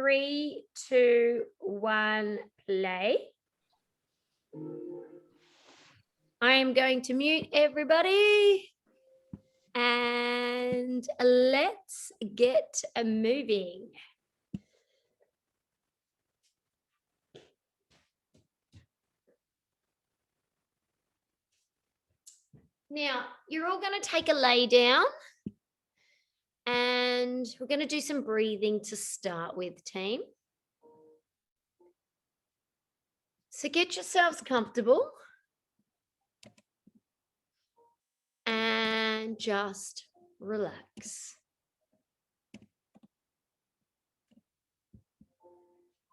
3, 2, 1, play. I am going to mute everybody and let's get moving. Now, you're all going to take a lay down and we're going to do some breathing to start with, team. So get yourselves comfortable and just relax.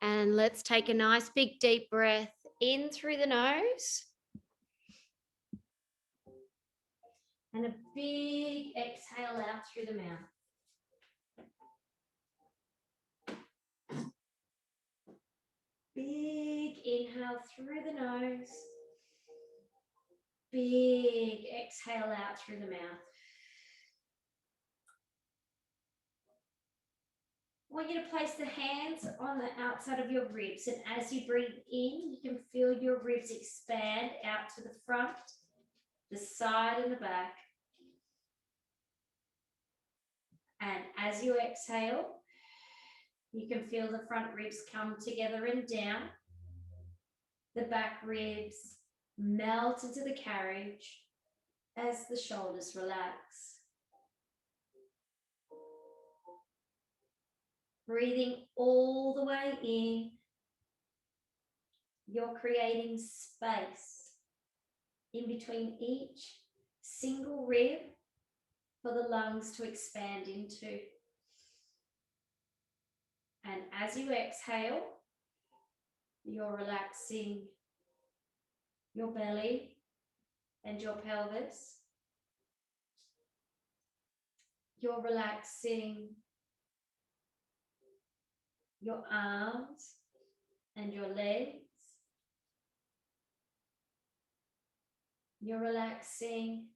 And let's take a nice big deep breath in through the nose. And a big exhale out through the mouth. Big inhale through the nose. Big exhale out through the mouth. I want you to place the hands on the outside of your ribs, and as you breathe in, you can feel your ribs expand out to the front, the side and the back. And as you exhale, you can feel the front ribs come together and down. The back ribs melt into the carriage as the shoulders relax. Breathing all the way in, you're creating space in between each single rib for the lungs to expand into. And as you exhale, you're relaxing your belly and your pelvis. You're relaxing your arms and your legs. You're relaxing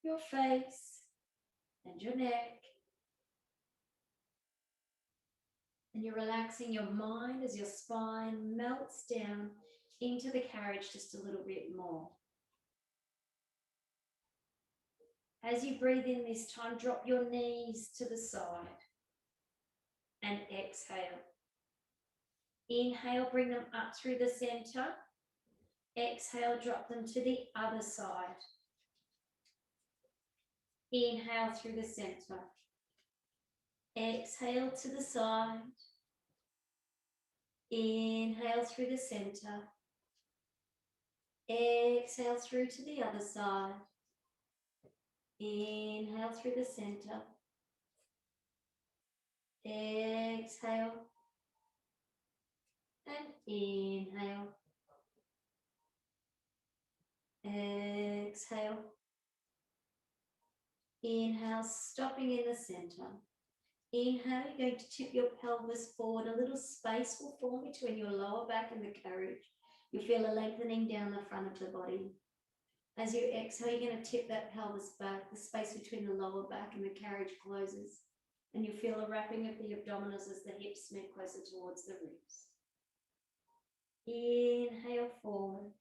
your face and your neck. And you're relaxing your mind as your spine melts down into the carriage just a little bit more. As you breathe in this time, drop your knees to the side and exhale. Inhale, bring them up through the center. Exhale, drop them to the other side. Inhale through the center. Exhale to the side. Inhale through the center. Exhale through to the other side. Inhale through the center. Exhale. And inhale. Exhale. Inhale, stopping in the center. Inhale, you're going to tip your pelvis forward. A little space will form between your lower back and the carriage. You feel a lengthening down the front of the body. As you exhale, you're going to tip that pelvis back. The space between the lower back and the carriage closes. And you feel a wrapping of the abdominals as the hips move closer towards the ribs. Inhale forwards.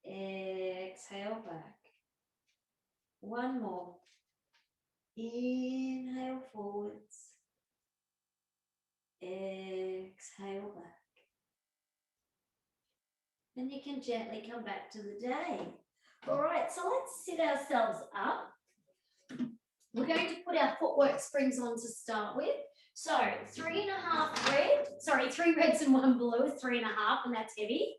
Exhale back. One more. Inhale forwards. Exhale back. And you can gently come back to the day. All right, so let's sit ourselves up. We're going to put our footwork springs on to start with. So 3.5 red, sorry, 3 reds and 1 blue is 3.5, and that's heavy.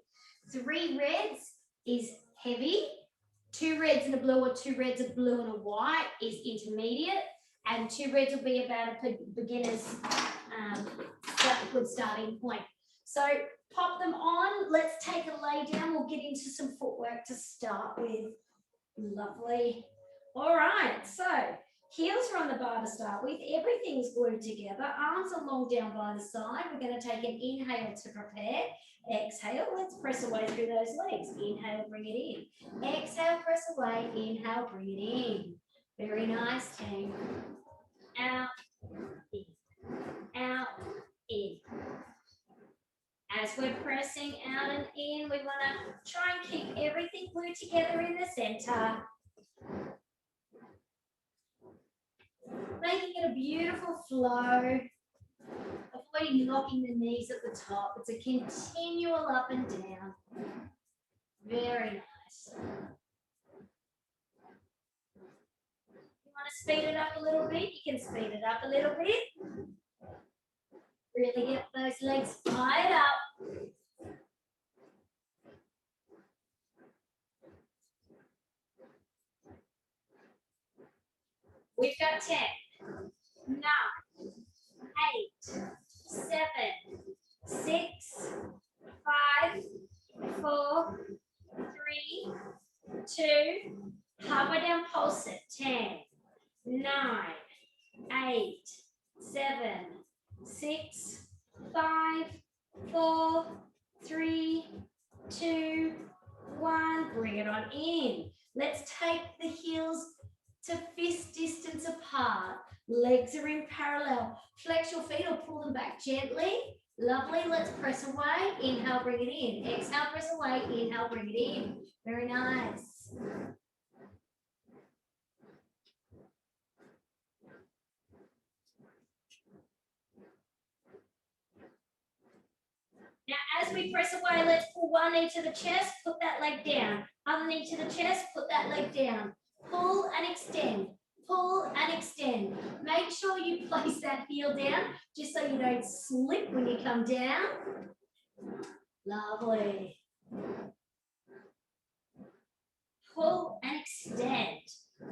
3 reds is heavy. 2 reds and a blue, or 2 reds, a blue and a white is intermediate. And 2 reds will be about a beginner's good starting point. So pop them on. Let's take a lay down. We'll get into some footwork to start with. Lovely. All right, so heels are on the bar to start with. Everything's glued together. Arms are long down by the side. We're going to take an inhale to prepare. Exhale, let's press away through those legs. Inhale, bring it in. Exhale, press away. Inhale, bring it in. Very nice, team. Out, As we're pressing out and in, we want to try and keep everything glued together in the center. Making it a beautiful flow. Avoiding locking the knees at the top. It's a continual up and down. Very nice. You want to speed it up a little bit? You can speed it up a little bit. Really get those legs fired up. We've got 10, 9, 8, 7, 6, 5, 4, 3, 2, halfway down, pulse it. 10, 9, 8, 7, 6, 5, 4, 3, 2, 1. Bring it on in. Let's take the heels to fist distance apart. Legs are in parallel. Flex your feet or pull them back gently. Lovely. Let's press away. Inhale, bring it in. Exhale, press away. Inhale, bring it in. Very nice. Now, as we press away, let's pull one knee to the chest, put that leg down. Other knee to the chest, put that leg down. Pull and extend. Pull and extend. Make sure you place that heel down just so you don't slip when you come down. Lovely. Pull and extend.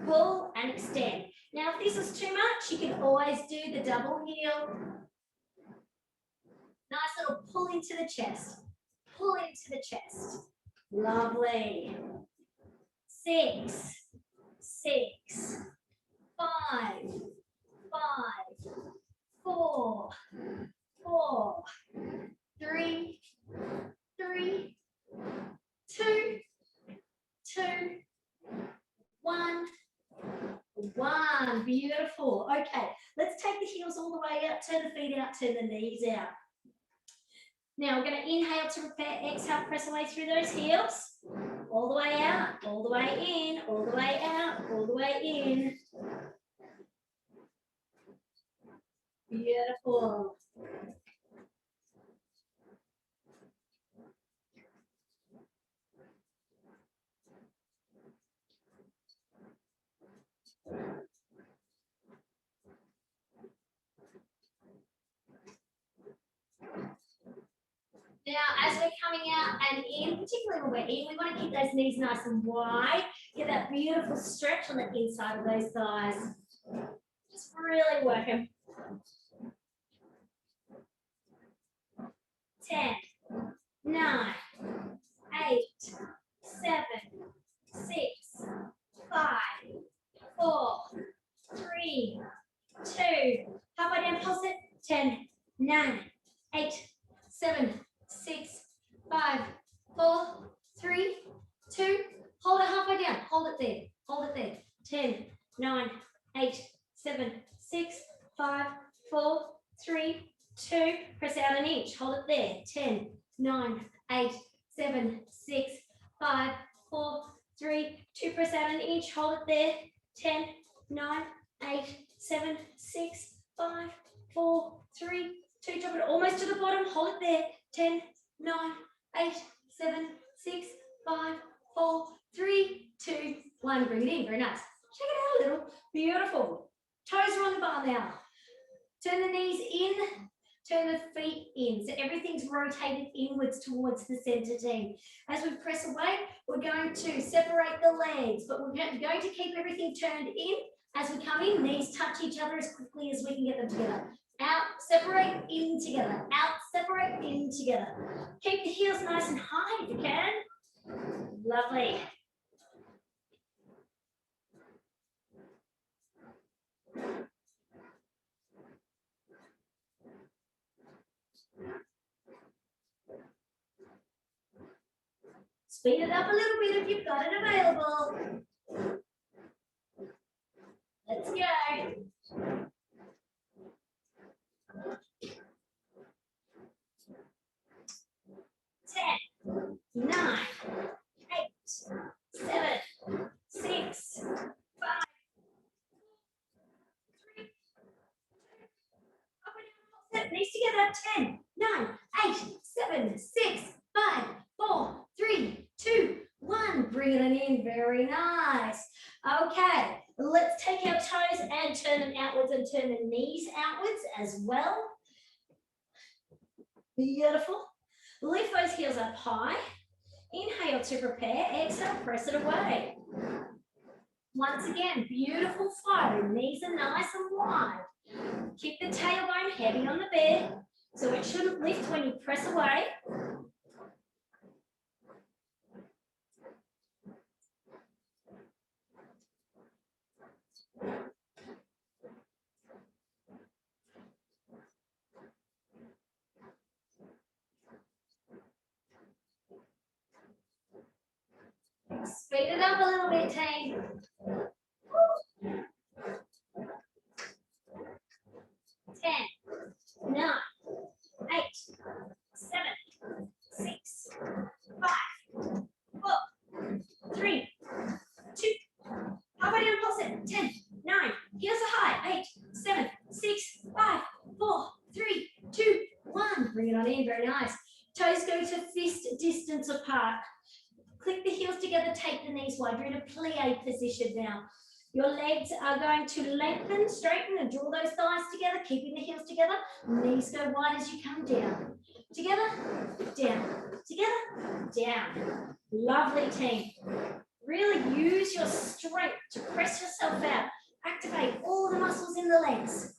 Pull and extend. Now, if this is too much, you can always do the double heel. Nice little pull into the chest. Pull into the chest. Lovely. 6, 6, 5, 5, 4, 4, 3, 3, 2, 2, 1, 1. Beautiful. Okay, let's take the heels all the way out, turn the feet out, turn the knees out. Now we're going to inhale to repair, exhale, press away through those heels. All the way out, all the way in, all the way out, all the way in. Beautiful. Now, as we're coming out and in, particularly when we're in, we want to keep those knees nice and wide. Get that beautiful stretch on the inside of those thighs. Just really work them. 10, 9, 8, 7, 6, 5, 4, 3, 2. Halfway down, pulse it. 10, 9, 8, 7, 6, 5, 4, 3, 2. Hold it halfway down. Hold it there. Hold it there. 10, 9, 8, 7, 6, 5, 4, 3, 2. Press out an inch. Hold it there. 10, 9, 8, 7, 6, 5, 4, 3, 2. Press out an inch. Hold it there. 10, 9, 8, 7, 6, 5, 4, 3, 2. Drop it almost to the bottom. Hold it there. 10, 9, 8, 7, 6, 5, 4, 3, 2, 1. Bring it in. Very nice. Check it out a little. Beautiful. Toes are on the bar now. Turn the knees in. Turn the feet in. So everything's rotated inwards towards the center team. As we press away, we're going to separate the legs, but we're going to keep everything turned in. As we come in, knees touch each other as quickly as we can get them together. Out, separate, in together. Out, separate, in together. Keep the heels nice and high if you can. Lovely. Speed it up a little bit if you've got it available. Let's go. knees together. 10, 9, 8, 7, 6, 5, 4, 3, 2, 1. Bring it in. Very nice. Okay, let's take our toes and turn them outwards and turn the knees outwards as well. Beautiful. Lift those heels up high. Inhale to prepare. Exhale, press it away. Once again, beautiful flow. Knees are nice and wide. Keep the tailbone heavy on the bed, so it shouldn't lift when you press away. Speed it up a little bit, team. 10, 9, 8, 7, 6, 5, 4, 3, 2. Halfway down, pulse it. 10, 9. Heels are high. 8, 7, 6, 5, 4, 3, 2, 1. Bring it on in. Very nice. Toes go to fist distance apart. Click the heels together, take the knees wide. You're in a plie position now. Your legs are going to lengthen, straighten, and draw those thighs together, keeping the heels together. Knees go wide as you come down. Together, down. Together, down. Lovely, team. Really use your strength to press yourself out. Activate all the muscles in the legs.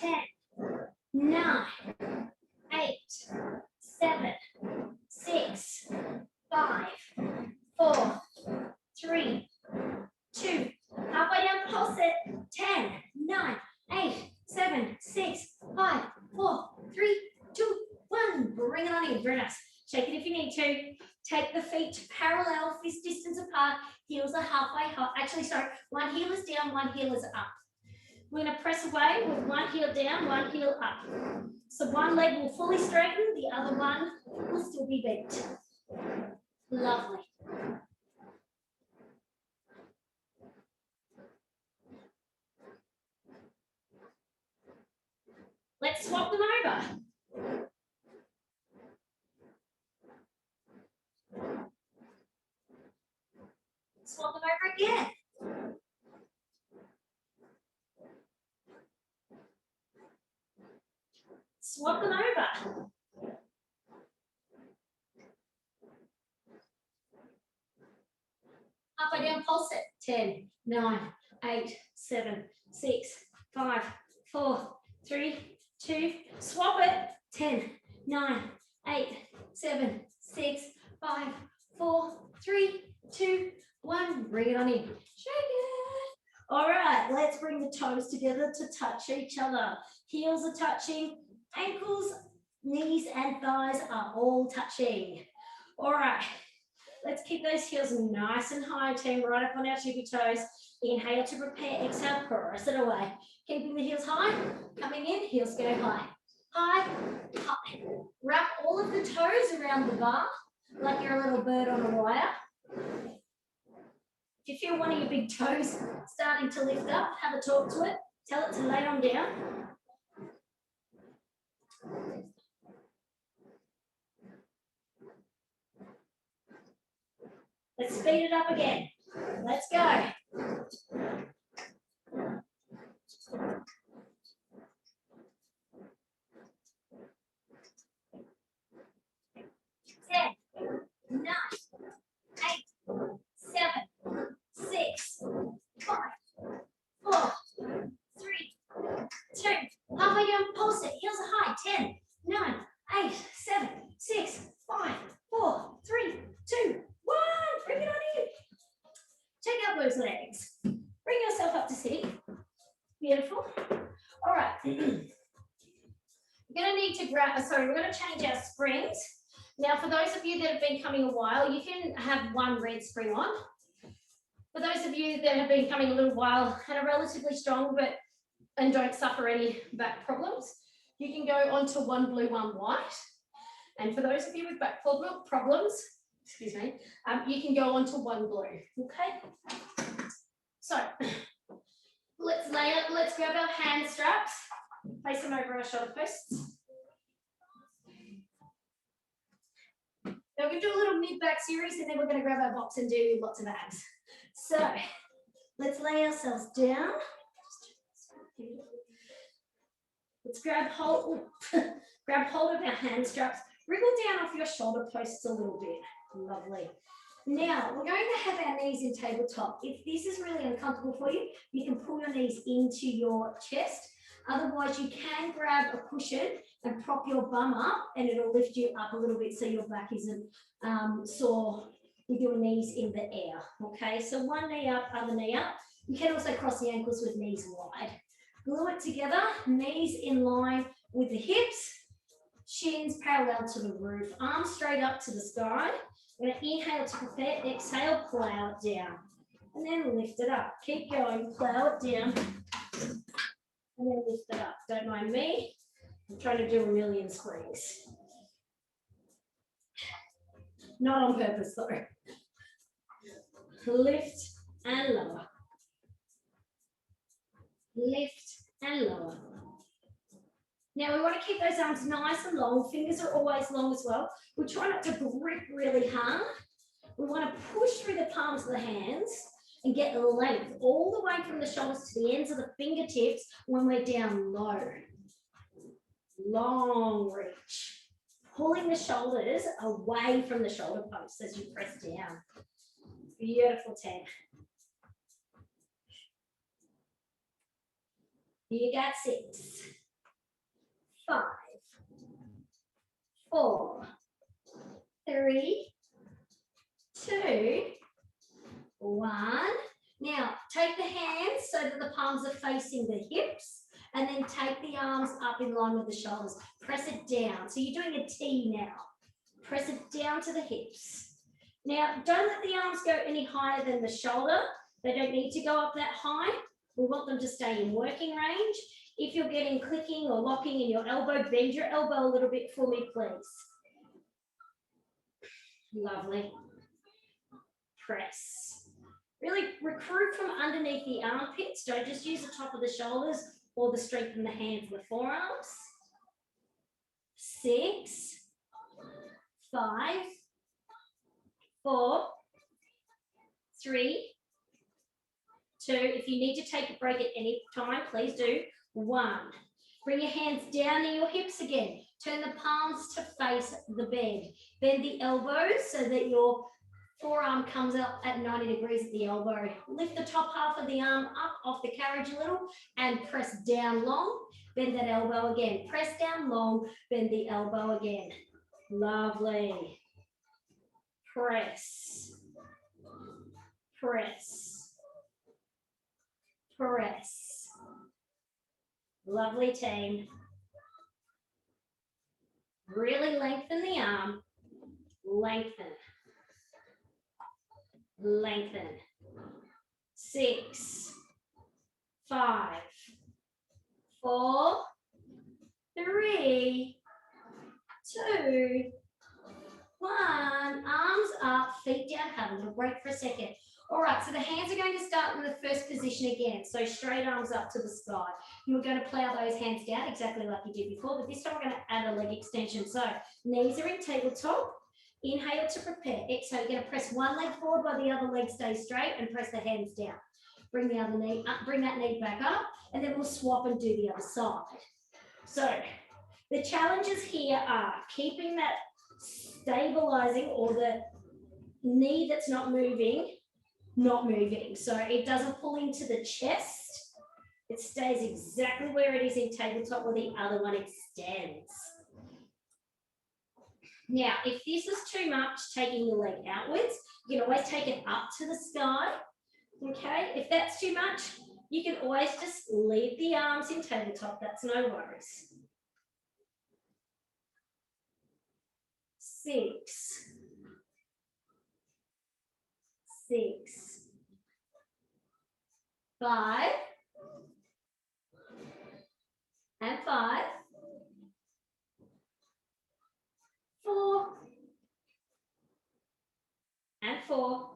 Ten, 9, 8, 7, 6, 5, 4, 3, 2. Halfway down, pulse it. 10, 9, 8, 7, 6, 5, 4, 3, 2, 1. Bring it on in. Very nice. Shake it if you need to. Take the feet parallel, fist distance apart. Heels are halfway high. Actually, sorry. One heel is down, one heel is up. We're going to press away with one heel down, one heel up. So one leg will fully straighten, the other one will still be bent. Lovely. Let's swap them over. Swap them over again. Swap them over. Halfway down, pulse it. 10, 9, 8, 7, 6, 5, 4, 3, 2. Swap it. 10, 9, 8, 7, 6, 5, 4, 3, 2, 1. Bring it on in. Shake it. All right, let's bring the toes together to touch each other. Heels are touching. Ankles, knees, and thighs are all touching. All right. Let's keep those heels nice and high, team, right up on our tippy toes. Inhale to prepare, exhale, press it away. Keeping the heels high, coming in, heels go high. High, high. Wrap all of the toes around the bar like you're a little bird on a wire. If you feel one of your big toes starting to lift up, have a talk to it. Tell it to lay on down. Let's speed it up again. Let's go. 10, 9, 8, 7, 6, 5, 4, 3, 2. Halfway down, pulse it. Heels are high. 10, 9, 8, 7, 6, 5, 4, 3, 2, 1. Bring it on in. Check out those legs. Bring yourself up to sitting. Beautiful. All right. We're going to need to grab, we're going to change our springs. Now Now, for those of you that have been coming a while, you can have one red spring on. For those of you that have been coming a little while and are relatively strong and don't suffer any back problems, you can go onto one blue, one white. And for those of you with back problems, excuse me, you can go onto one blue, okay? So let's grab our hand straps, place them over our shoulder posts. Now we're going to do a little mid-back series and then we're going to grab our box and do lots of abs. So let's lay ourselves down. Let's grab hold of our hand straps. Wriggle down off your shoulder posts a little bit. Lovely. Now, we're going to have our knees in tabletop. If this is really uncomfortable for you, you can pull your knees into your chest. Otherwise, you can grab a cushion and prop your bum up and it'll lift you up a little bit so your back isn't sore with your knees in the air. Okay, so one knee up, other knee up. You can also cross the ankles with knees wide. Glue it together, knees in line with the hips, shins parallel to the roof, arms straight up to the sky. We're going to inhale to prepare, exhale, plow it down, and then lift it up. Keep going, plow it down, and then lift it up. Don't mind me, I'm trying to do a million springs. Not on purpose though. Lift and lower. Lift and lower. Now we want to keep those arms nice and long. Fingers are always long as well. We try not to grip really hard. We want to push through the palms of the hands and get length all the way from the shoulders to the ends of the fingertips when we're down low. Long reach. Pulling the shoulders away from the shoulder posts as you press down. Beautiful, 10. You got 6, 5, 4, 3, 2, 1. Now, take the hands so that the palms are facing the hips, and then take the arms up in line with the shoulders. Press it down. So you're doing a T now. Press it down to the hips. Now, don't let the arms go any higher than the shoulder. They don't need to go up that high. We want them to stay in working range. If you're getting clicking or locking in your elbow, bend your elbow a little bit for me, please. Lovely. Press. Really recruit from underneath the armpits. Don't just use the top of the shoulders or the strength in the hands and the forearms. 6, 5, 4, 3, 2. If you need to take a break at any time, please do. 1. Bring your hands down near your hips again. Turn the palms to face the bed. Bend the elbows so that your forearm comes up at 90 degrees at the elbow. Lift the top half of the arm up off the carriage a little and press down long. Bend that elbow again. Press down long, bend the elbow again. Lovely. Press. Press. Press. Lovely, team. Really lengthen the arm. Lengthen. Lengthen. 6, 5, 4, 3, 2, 1. Arms up, feet down, have a little break for a second. All right, so the hands are going to start in the first position again. So straight arms up to the sky. You're going to plow those hands down exactly like you did before, but this time we're going to add a leg extension. So knees are in tabletop. Inhale to prepare. Exhale, you're going to press one leg forward while the other leg stays straight and press the hands down. Bring the other knee up, bring that knee back up, and then we'll swap and do the other side. So the challenges here are keeping that stabilizing or the knee that's not moving. So it doesn't pull into the chest. It stays exactly where it is in tabletop where the other one extends. Now, if this is too much, taking your leg outwards, you can always take it up to the sky. Okay, if that's too much, you can always just leave the arms in tabletop. That's no worries. 6, 6, 5, and 5, 4, and 4,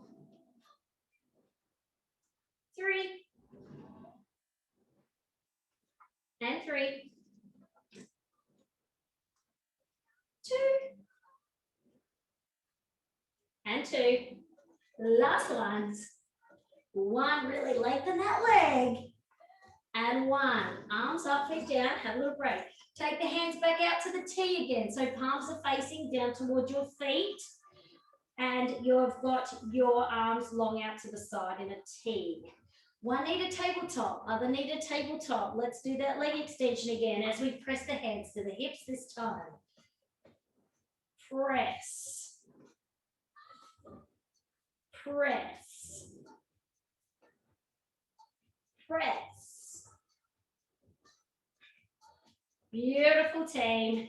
3, and 3, 2, and 2. Last ones. 1, really lengthen that leg. And 1, arms up, feet down, have a little break. Take the hands back out to the T again. So palms are facing down towards your feet. And you've got your arms long out to the side in a T. One knee to tabletop, other knee to tabletop. Let's do that leg extension again as we press the hands to the hips this time. Press. Press. Press. Beautiful, team.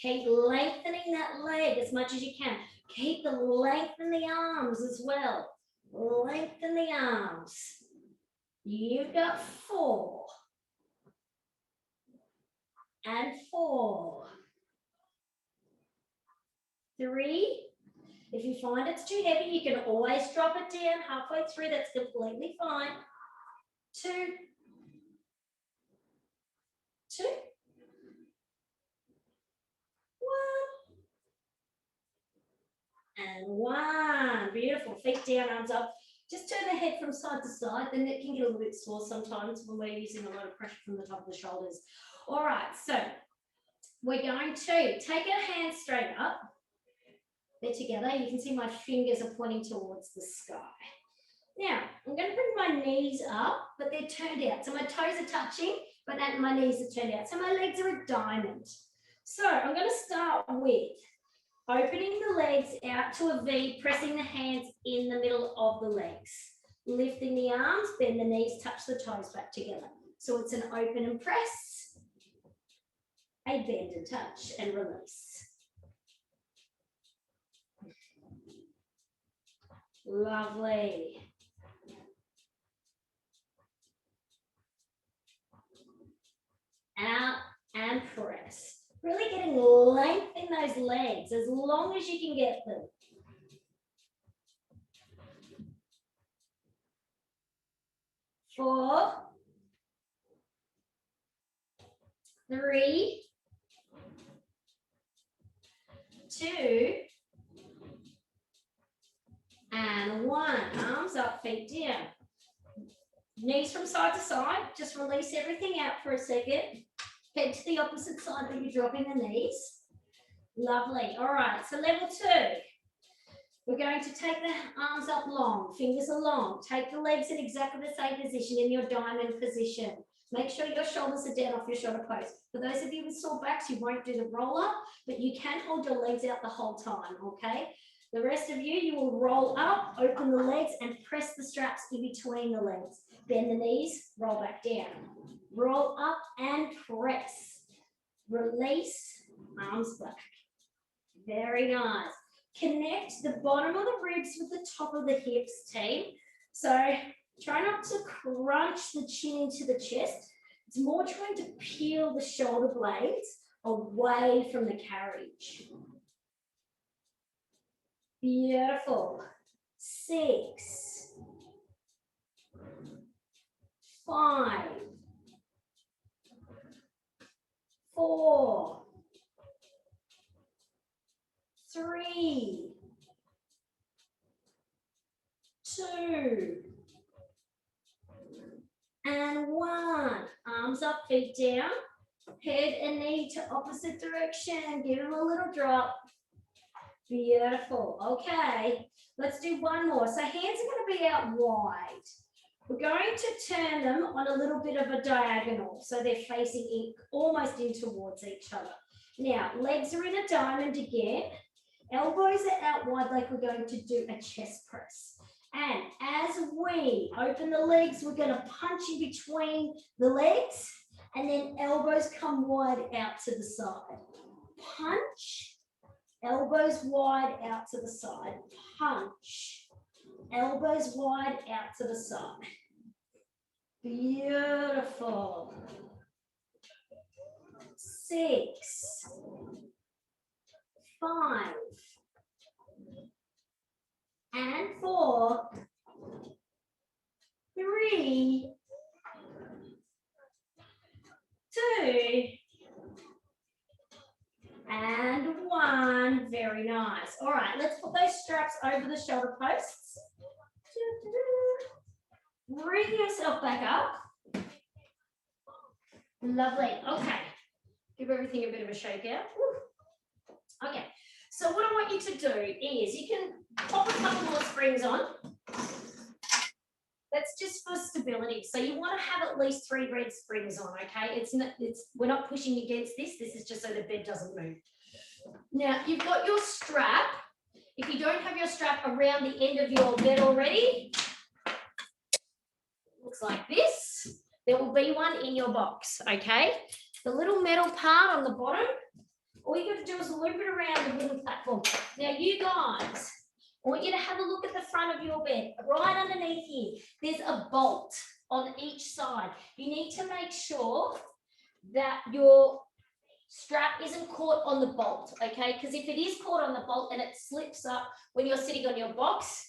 Keep lengthening that leg as much as you can. Keep the length in the arms as well. Lengthen the arms. You've got 4. And 4. 3. If you find it's too heavy, you can always drop it down halfway through. That's completely fine. 2. 2. 1. And 1. Beautiful. Feet down, arms up. Just turn the head from side to side. The neck can get a little bit sore sometimes when we're using a lot of pressure from the top of the shoulders. All right, so we're going to take our hands straight up. They're together. You can see my fingers are pointing towards the sky. Now, I'm going to bring my knees up, but they're turned out. So my toes are touching, but my knees are turned out. So my legs are a diamond. So I'm going to start with opening the legs out to a V, pressing the hands in the middle of the legs. Lifting the arms, bend the knees, touch the toes back together. So it's an open and press, a bend and touch and release. Lovely. Out and press. Really getting length in those legs as long as you can get them. 4, 3, 2, and 1. Arms up, feet down. Knees from side to side. Just release everything out for a second. Head to the opposite side, but you're dropping the knees. Lovely. All right, so level 2. We're going to take the arms up long, fingers are long. Take the legs in exactly the same position in your diamond position. Make sure your shoulders are down off your shoulder post. For those of you with sore backs, you won't do the roll up, but you can hold your legs out the whole time, okay? The rest of you, you will roll up, open the legs, and press the straps in between the legs. Bend the knees, roll back down. Roll up and press. Release, arms back. Very nice. Connect the bottom of the ribs with the top of the hips, team. So try not to crunch the chin into the chest. It's more trying to peel the shoulder blades away from the carriage. Beautiful. 6, 5, 4, 3, 2, and 1. Arms up, feet down. Head and knee to opposite direction. Give them a little drop. Beautiful. Okay, let's do one more. So hands are going to be out wide. We're going to turn them on a little bit of a diagonal, so they're facing in, almost in towards each other. Now, legs are in a diamond again. Elbows are out wide like we're going to do a chest press. And as we open the legs, we're going to punch in between the legs, and then elbows come wide out to the side. Punch elbows wide out to the side, punch, elbows wide out to the side. Beautiful. 6, 5, and 4, 3, 2, and 1. Very nice. All right, let's put those straps over the shoulder posts. Bring yourself back up. Lovely. Okay. Give everything a bit of a shake out. Woo. Okay. So what I want you to do is you can pop a couple more springs on. That's just for stability. So you want to have at least 3 red springs on, okay? We're not pushing against this. This is just so the bed doesn't move. Now, you've got your strap. If you don't have your strap around the end of your bed already, looks like this. There will be one in your box, okay? The little metal part on the bottom, all you got to do is loop it around the wooden platform. Now, you guys, I want you to have a look at the front of your bed. Right underneath here, there's a bolt on each side. You need to make sure that your strap isn't caught on the bolt, okay? Because if it is caught on the bolt and it slips up when you're sitting on your box,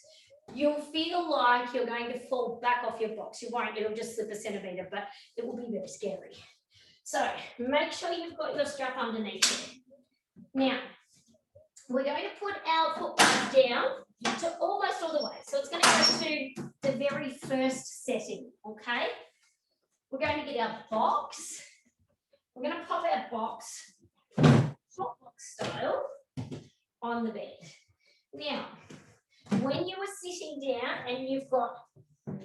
you'll feel like you're going to fall back off your box. You won't, it'll just slip a centimetre, but it will be very scary. So make sure you've got your strap underneath it. Now, we're going to put our foot down to almost all the way. So it's going to go to the very first setting, okay? We're going to get our box. We're going to pop our box, hot box style, on the bed. Now, when you are sitting down and you've got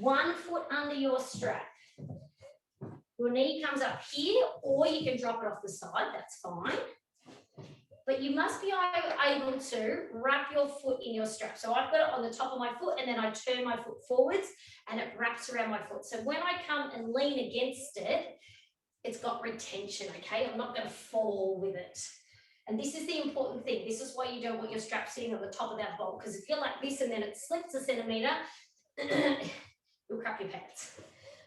one foot under your strap, your knee comes up here, or you can drop it off the side, that's fine. But you must be able to wrap your foot in your strap. So I've got it on the top of my foot and then I turn my foot forwards and it wraps around my foot. So when I come and lean against it, it's got retention, okay? I'm not going to fall with it. And this is the important thing. This is why you don't want your strap sitting on the top of that bolt, because if you're like this and then it slips a centimetre, you'll crap your pants.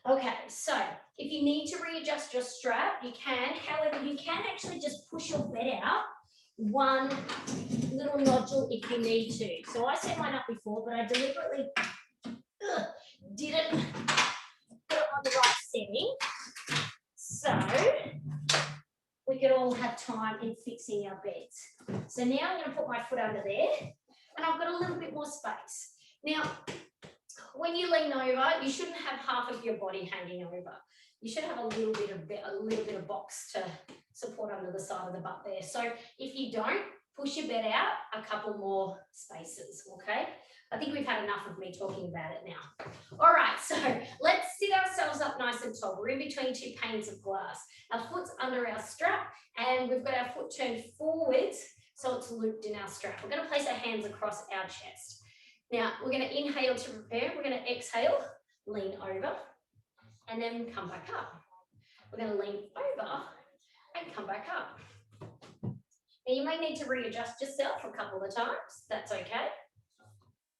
Okay, so if you need to readjust your strap, you can. However, you can actually just push your bed out one little nodule if you need to. So I set mine up before, but I deliberately didn't put it on the right setting. So we could all have time in fixing our beds. So now I'm going to put my foot under there and I've got a little bit more space. Now, when you lean over, you shouldn't have half of your body hanging over. You should have a little bit of box to support under the side of the butt there. So if you don't, push your bed out a couple more spaces, okay? I think we've had enough of me talking about it now. All right, so let's sit ourselves up nice and tall. We're in between 2 panes of glass. Our foot's under our strap and we've got our foot turned forwards so it's looped in our strap. We're going to place our hands across our chest. Now, we're going to inhale to prepare. We're going to exhale, lean over, and then come back up. We're going to lean over and come back up. Now, you may need to readjust yourself a couple of times. That's okay.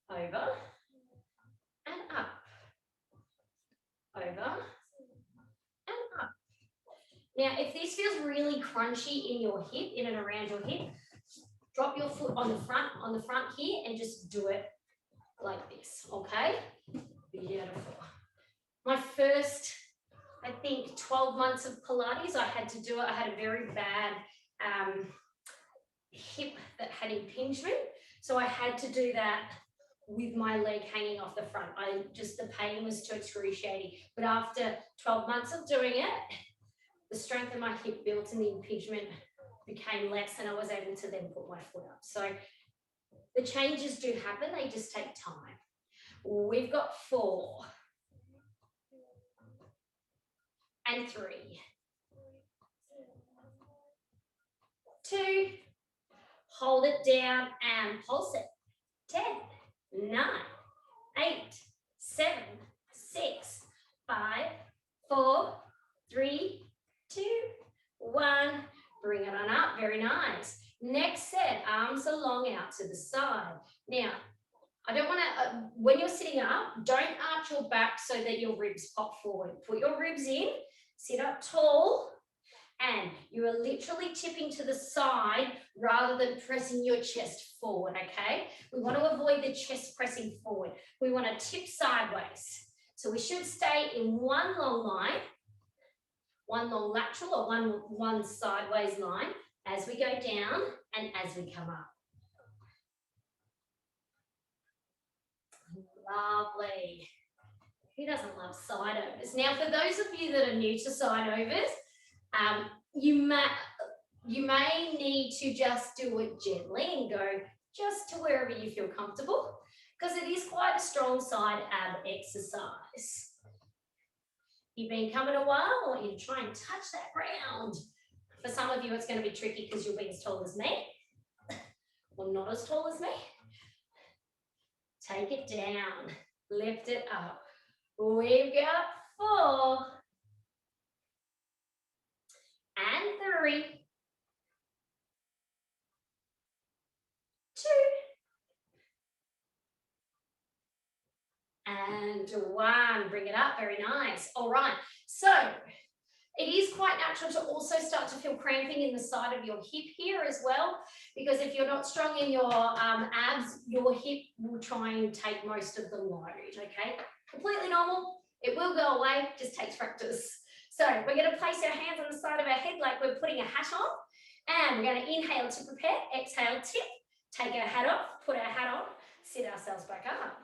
Over and up. Over and up. Now, if this feels really crunchy in your hip, in and around your hip, drop your foot on the front here and just do it like this, okay? Beautiful. My first, I think, 12 months of Pilates, I had to do it. I had a very bad hip that had impingement. So I had to do that with my leg hanging off the front. The pain was too excruciating. But after 12 months of doing it, the strength of my hip built and the impingement became less and I was able to then put my foot up. So the changes do happen, they just take time. We've got 4 and 3, 2, hold it down and pulse it. 10, 9, 8, 7, 6, 5, 4, 3, 2, 1. Bring it on up. Very nice. Next set, arms are long out to the side. Now, I don't want to, when you're sitting up, don't arch your back so that your ribs pop forward. Put your ribs in, sit up tall, and you are literally tipping to the side rather than pressing your chest forward, okay? We want to avoid the chest pressing forward. We want to tip sideways. So we should stay in one long line, one long lateral or one sideways line as we go down and as we come up. Lovely. Who doesn't love side overs? Now, for those of you that are new to side overs, you may need to just do it gently and go just to wherever you feel comfortable, because it is quite a strong side ab exercise. You've been coming a while, I want you to try and touch that ground. For some of you, it's going to be tricky because you'll be as tall as me, or not as tall as me. Take it down, lift it up. We've got 4 and 3, 2 and 1. Bring it up, very nice. All right, so it is quite natural to also start to feel cramping in the side of your hip here as well, because if you're not strong in your abs, your hip will try and take most of the load, okay? Completely normal. It will go away, just takes practice. So we're going to place our hands on the side of our head like we're putting a hat on, and we're going to inhale to prepare, exhale, tip, take our hat off, put our hat on, sit ourselves back up,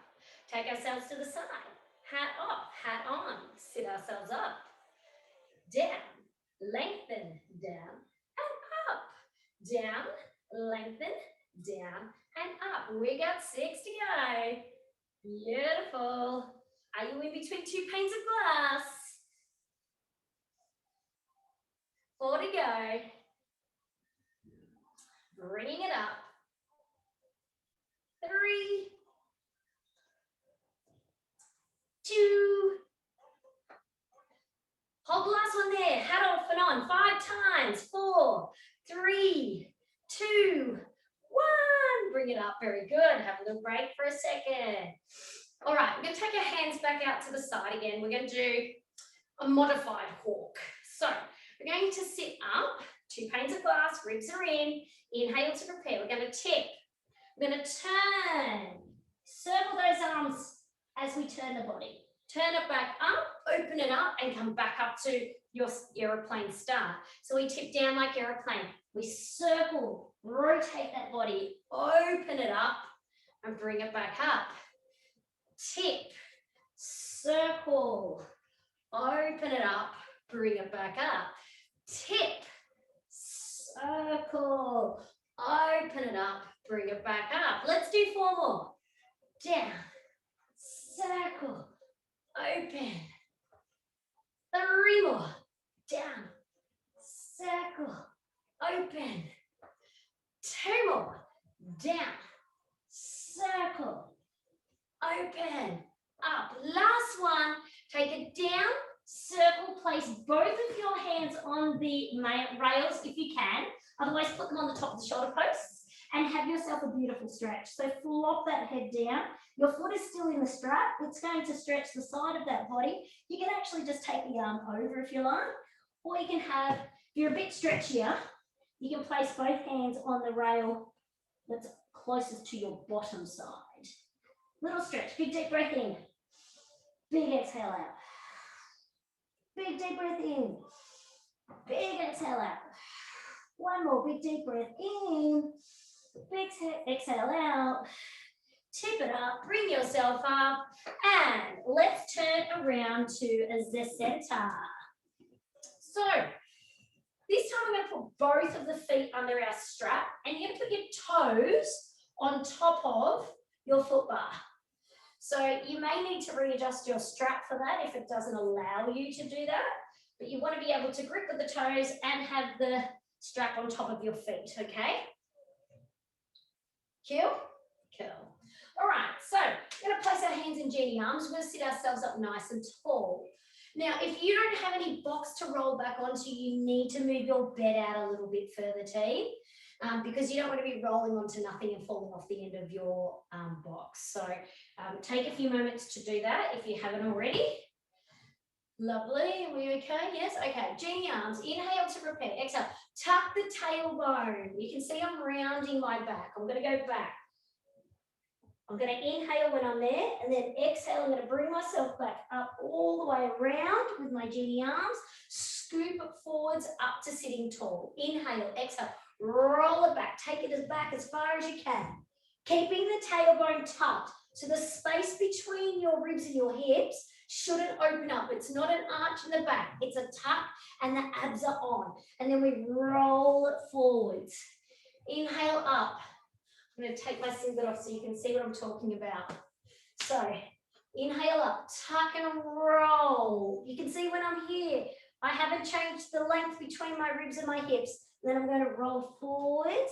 take ourselves to the side, hat off, hat on, sit ourselves up, down, lengthen, down, and up, down, lengthen, down, and up. We got 6 to go. Beautiful. Are you in between 2 panes of glass? 4 to go. Bringing it up. 3, 2. Hold the last one there. Hat off and on. 5 times. 4, 3, 2, 1. Bring it up. Very good. Have a little break for a second. All right, we're going to take our hands back out to the side again. We're going to do a modified hawk. So we're going to sit up, 2 panes of glass, ribs are in. Inhale to prepare. We're going to tip. We're going to turn. Circle those arms as we turn the body. Turn it back up, open it up, and come back up to your aeroplane start. So we tip down like aeroplane. We circle, rotate that body, open it up, and bring it back up. Tip, circle, open it up, bring it back up. Tip, circle, open it up, bring it back up. Let's do 4 more. Down, circle, open. 3 more. Down, circle, open. 2 more. Down, circle, open, up. Last one. Take it down, circle, place both of your hands on the rails if you can. Otherwise, put them on the top of the shoulder posts and have yourself a beautiful stretch. So flop that head down. Your foot is still in the strap. It's going to stretch the side of that body. You can actually just take the arm over if you like, or you can have, if you're a bit stretchier, you can place both hands on the rail that's closest to your bottom side. Little stretch, big deep breath in. Big exhale out. Big deep breath in. Big exhale out. One more big deep breath in. Big exhale out. Tip it up, bring yourself up, and let's turn around to the center. So this time we're going to put both of the feet under our strap, and you're going to put your toes on top of your foot bar. So you may need to readjust your strap for that if it doesn't allow you to do that, but you want to be able to grip with the toes and have the strap on top of your feet, okay? Cool? Cool. All right, so we're going to place our hands in genie arms. We're going to sit ourselves up nice and tall. Now, if you don't have any box to roll back onto, you need to move your bed out a little bit further, team. because you don't want to be rolling onto nothing and falling off the end of your box. So take a few moments to do that if you haven't already. Lovely. Are we okay? Yes? Okay. Genie arms. Inhale to prepare. Exhale. Tuck the tailbone. You can see I'm rounding my back. I'm going to go back. I'm going to inhale when I'm there, and then exhale. I'm going to bring myself back up all the way around with my genie arms. Scoop it forwards up to sitting tall. Inhale. Exhale. Roll it back as far as you can. Keeping the tailbone tucked. So the space between your ribs and your hips shouldn't open up. It's not an arch in the back. It's a tuck and the abs are on. And then we roll it forwards. Inhale up. I'm going to take my singlet off so you can see what I'm talking about. So inhale up, tuck and roll. You can see when I'm here, I haven't changed the length between my ribs and my hips. And then I'm going to roll forwards,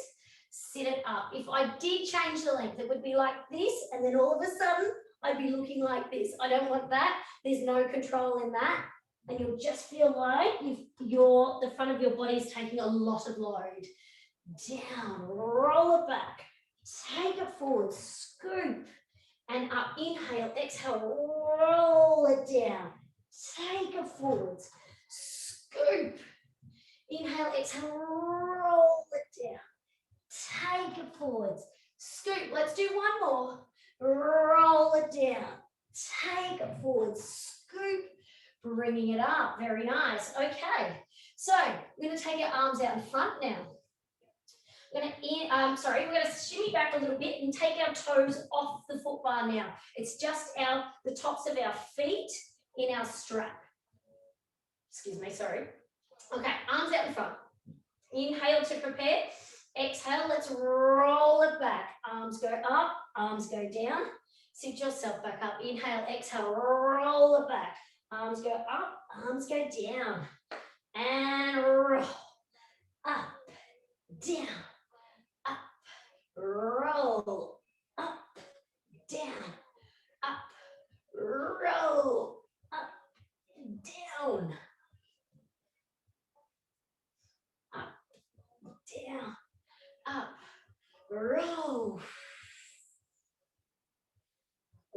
sit it up. If I did change the length, it would be like this, and then all of a sudden, I'd be looking like this. I don't want that. There's no control in that. And you'll just feel like the front of your body is taking a lot of load. Down, roll it back, take it forward, scoop, and up. Inhale, exhale, roll it down, take it forwards, scoop. Inhale, exhale, roll it down, take it forwards, scoop. Let's do one more. Roll it down, take it forward, scoop, bringing it up. Very nice. Okay, so we're going to take our arms out in front now. We're going to shimmy back a little bit and take our toes off the foot bar now. It's just the tops of our feet in our strap. Excuse me, sorry. Okay, arms out in front. Inhale to prepare. Exhale, let's roll it back. Arms go up, arms go down. Sit yourself back up. Inhale, exhale, roll it back. Arms go up, arms go down. And roll. Up, down, up, roll, up, down, up, roll, up, down, up, down, up, roll.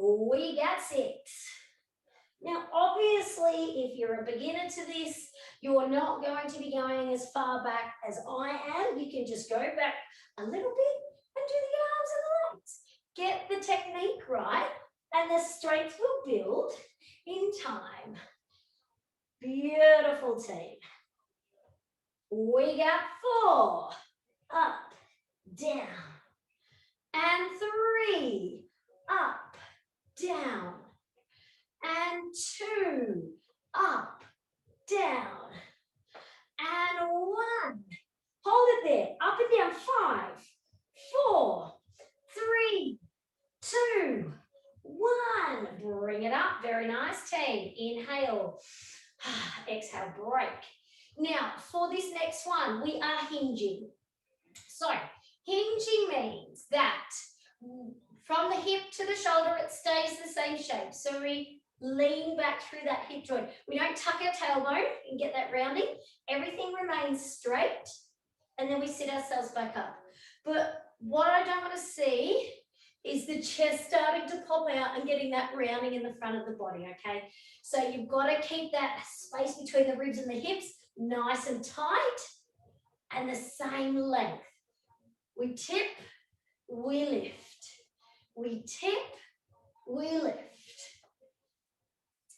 We got 6. Now, obviously, if you're a beginner to this, you're not going to be going as far back as I am. You can just go back a little bit and do the arms and the legs. Get the technique right, and the strength will build in time. Beautiful, team. We got 4. Up, down. And 3. Up, down. And 2. Up, down. And 1. Hold it there. Up and down. 5, 4, 3, 2, 1. Bring it up. Very nice, team. Inhale. Exhale, break. Now, for this next one, we are hinging. So, hinging means that from the hip to the shoulder, it stays the same shape. So we lean back through that hip joint. We don't tuck our tailbone and get that rounding. Everything remains straight, and then we sit ourselves back up. But what I don't want to see is the chest starting to pop out and getting that rounding in the front of the body, okay? So you've got to keep that space between the ribs and the hips nice and tight and the same length. We tip, we lift. We tip, we lift.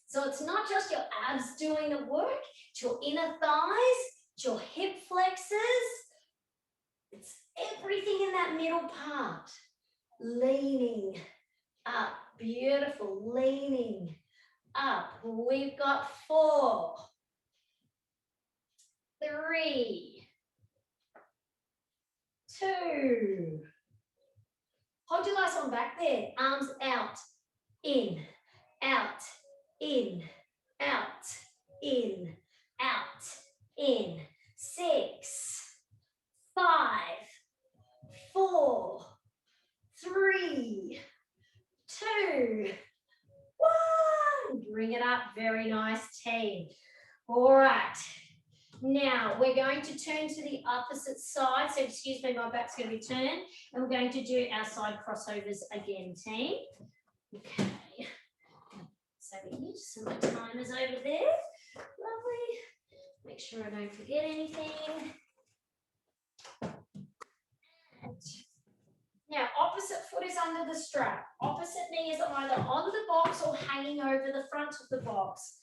So it's not just your abs doing the work, it's your inner thighs, it's your hip flexors. It's everything in that middle part. Leaning up, beautiful, leaning up. We've got 4, 3, 2. Hold your nice one back there. Arms out, in, out, in, out, in, out, in. 6, 5, 4, 3, 2, 1. Bring it up. Very nice, team. All right. Now we're going to turn to the opposite side. So excuse me, my back's going to be turned. And we're going to do our side crossovers again, team. Okay. So here, just some of the timers over there. Lovely. Make sure I don't forget anything. Now, opposite foot is under the strap. Opposite knee is either on the box or hanging over the front of the box.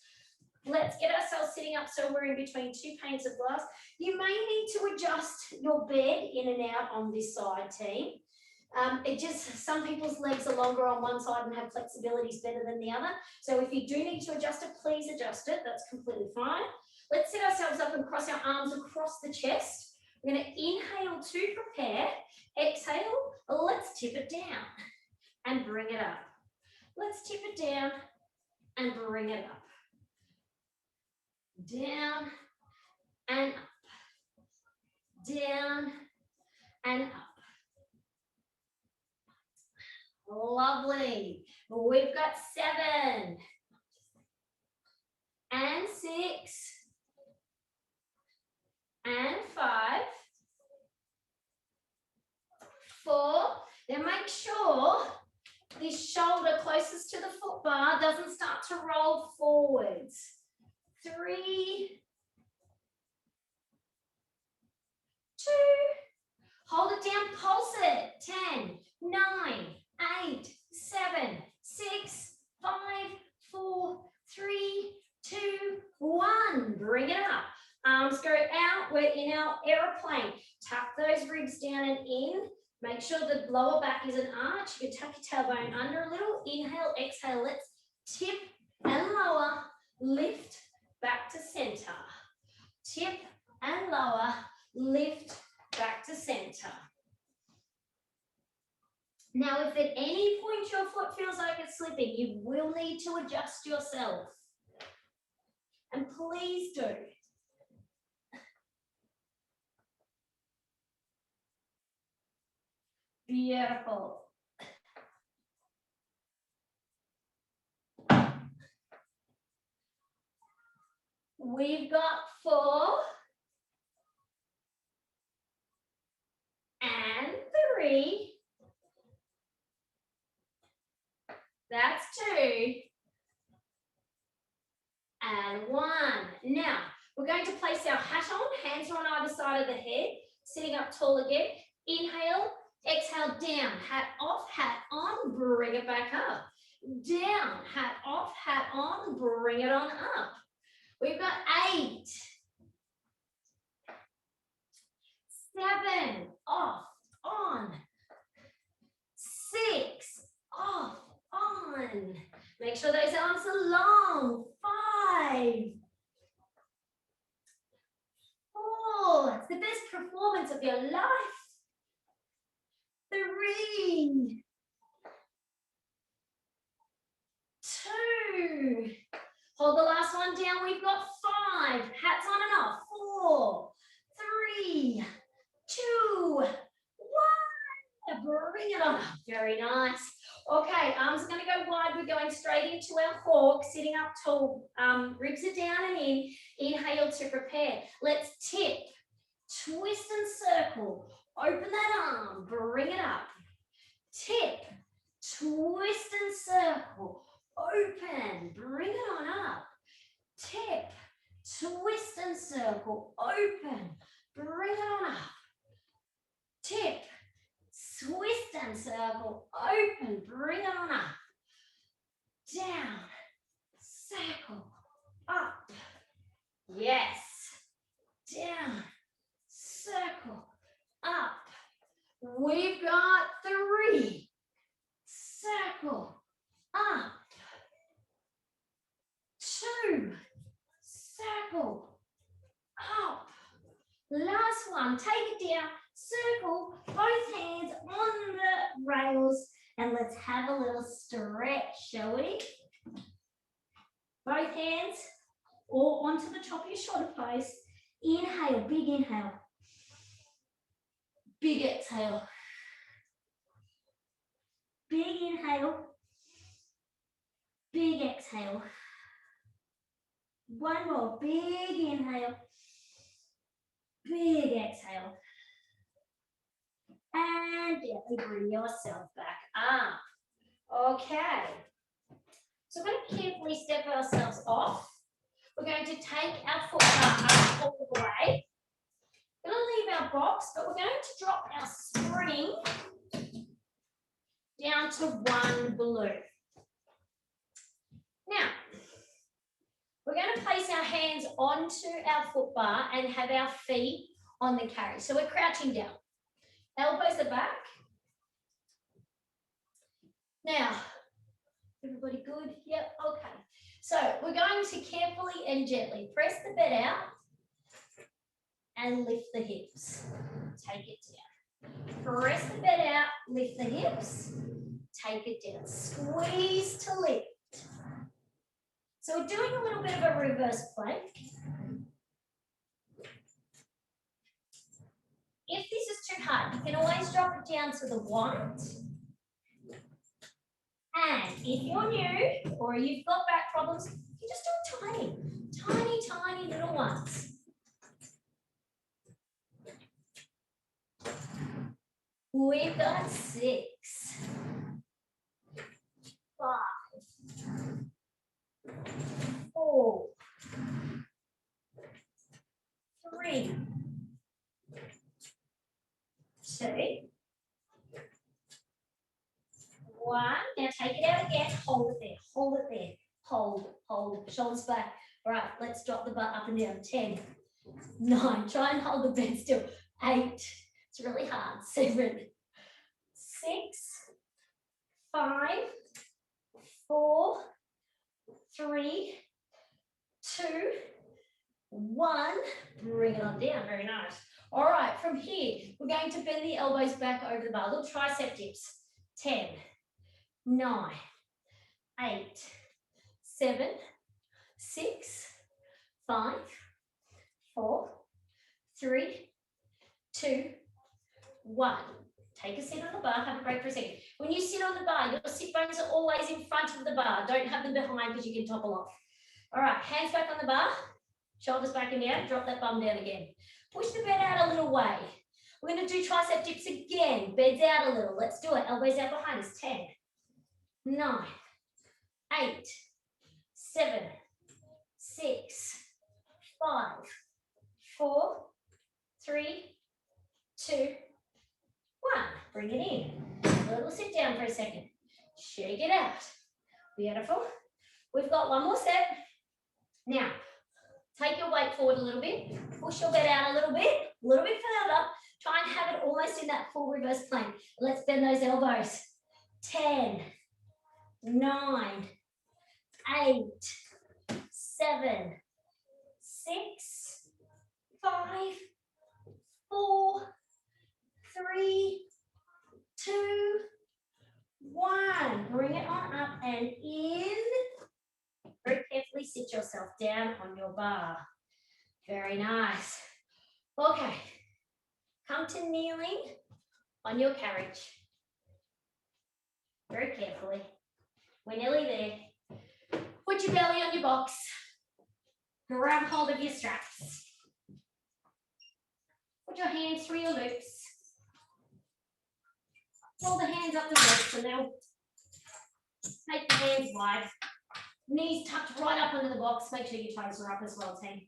Let's get ourselves sitting up so we're in between two panes of glass. You may need to adjust your bed in and out on this side, team. Some people's legs are longer on one side and have flexibilities better than the other. So if you do need to adjust it, please adjust it. That's completely fine. Let's sit ourselves up and cross our arms across the chest. We're going to inhale to prepare. Exhale, let's tip it down and bring it up. Let's tip it down and bring it up. Down and up. Down and up. Lovely. We've got 7 and 6 and 5, 4. Then make sure this shoulder closest to the foot bar doesn't start to roll forwards. 3, 2. Hold it down, pulse it. 10, 9, 8, 7, 6, 5, 4, 3, 2, 1. Bring it up. Arms go out. We're in our aeroplane. Tuck those ribs down and in. Make sure the lower back is an arch. You can tuck your tailbone under a little. Inhale, exhale. Let's tip and lower. Lift back to center. Tip and lower. Lift back to center. Now, if at any point your foot feels like it's slipping, you will need to adjust yourself. And please do. Beautiful. We've got 4 and 3. That's 2 and 1. Now, we're going to place our hat on. Hands are on either side of the head. Sitting up tall again. Inhale, exhale, down. Hat off, hat on. Bring it back up. Down, hat off, hat on. Bring it on up. We've got 8, 7, off, on. 6, off, on. Make sure those arms are long. 5, 4. It's the best performance of your life. 3, 2. Hold the last one down. We've got 5. Hats on and off. 4, 3, 2, 1. Bring it on. Very nice. Okay, arms are going to go wide. We're going straight into our hawk, sitting up tall. Ribs are down and in. Inhale to prepare. Let's tip, twist and circle. Open that arm. Bring it up. Tip, twist and circle. Open. Bring it on up. Tip, twist and circle. Open. Bring it on up. Tip, twist and circle, open, bring it on up, down, circle, up, yes, down, circle, up, we've got 3, circle, up, 2, circle, up, last one, take it down, circle, both hands on the rails, and let's have a little stretch, shall we? Both hands or onto the top of your shoulder place. Inhale, big inhale. Big exhale. Big inhale. Big exhale. One more, big inhale. Big exhale. And gently bring yourself back up. Okay. So we're going to carefully step ourselves off. We're going to take our foot up all the way. We're going to leave our box, but we're going to drop our spring down to one balloon. Now, we're going to place our hands onto our foot bar and have our feet on the carry. So we're crouching down. Elbows are back. Now, everybody good? Yep, okay. So we're going to carefully and gently press the bed out and lift the hips. Take it down. Press the bed out, lift the hips, take it down. Squeeze to lift. So we're doing a little bit of a reverse plank. If this is too hard, you can always drop it down to the white. And if you're new or you've got back problems, you just do tiny, tiny little ones. We've got 6, 5, 4, 3, 2, 1. Now take it out again. Hold it there. Hold it there. Hold. Shoulders back. All right, let's drop the butt up and down. 10, 9. Try and hold the bed still. 8. It's really hard. 7, 6, 5, 4, 3, 2, 1. Bring it on down. Very nice. All right, from here, we're going to bend the elbows back over the bar. Little tricep dips. 10, 9, 8, 7, 6, 5, 4, 3, 2, 1. Take a sit on the bar, have a break for a second. When you sit on the bar, your sit bones are always in front of the bar. Don't have them behind because you can topple off. All right, hands back on the bar, shoulders back and down, drop that bum down again. Push the bed out a little way. We're going to do tricep dips again. Beds out a little. Let's do it. Elbows out behind us. 10, 9, 8, 7, 6, 5, 4, 3, 2, 1. Bring it in. A little sit down for a second. Shake it out. Beautiful. We've got one more set. Now, take your weight forward a little bit. Push your bed out a little bit further. Try and have it almost in that full reverse plank. Let's bend those elbows. 10, 9, 8, 7, 6, 5, 4, 3, 2, 1. Bring it on up and in. Very carefully sit yourself down on your bar. Very nice. Okay. Come to kneeling on your carriage. Very carefully. We're nearly there. Put your belly on your box. Grab hold of your straps. Put your hands through your loops. Pull the hands up the wrists and they'll make the hands wide. Knees tucked right up under the box. Make sure your toes are up as well, team.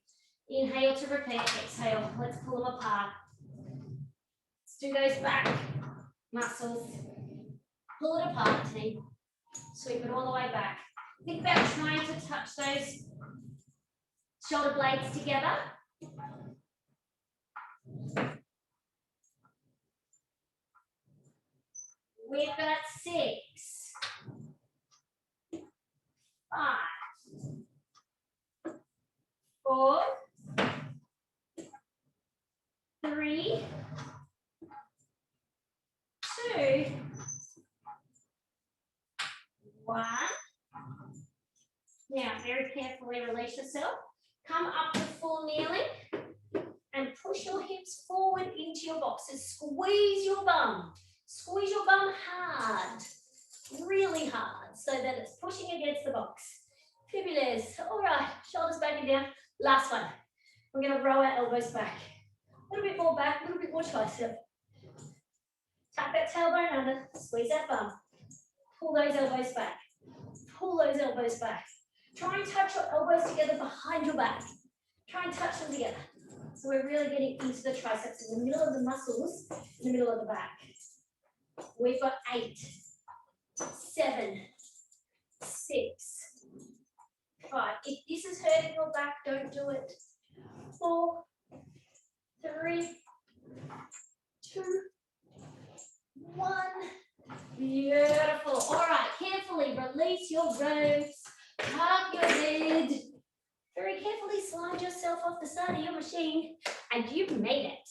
Inhale to repeat. Exhale. Let's pull them apart. Let's do those back muscles. Pull it apart, team. Sweep it all the way back. Think about trying to touch those shoulder blades together. We've got 6, 5, 4, 3, 2, 1. Now, very carefully release yourself. Come up to full kneeling and push your hips forward into your boxes. Squeeze your bum. Squeeze your bum hard, really hard, so that it's pushing against the box. Fabulous. All right, shoulders back and down. Last one. We're going to roll our elbows back. A little bit more back, a little bit more tricep. Tuck that tailbone under, squeeze that bum. Pull those elbows back. Pull those elbows back. Try and touch your elbows together behind your back. Try and touch them together. So we're really getting into the triceps in the middle of the muscles, in the middle of the back. We've got 8, 7, 6, 5. If this is hurting your back, don't do it. 4, 3, 2, 1. Beautiful. All right, carefully release your ropes. Tuck your head. Very carefully slide yourself off the side of your machine, and you've made it.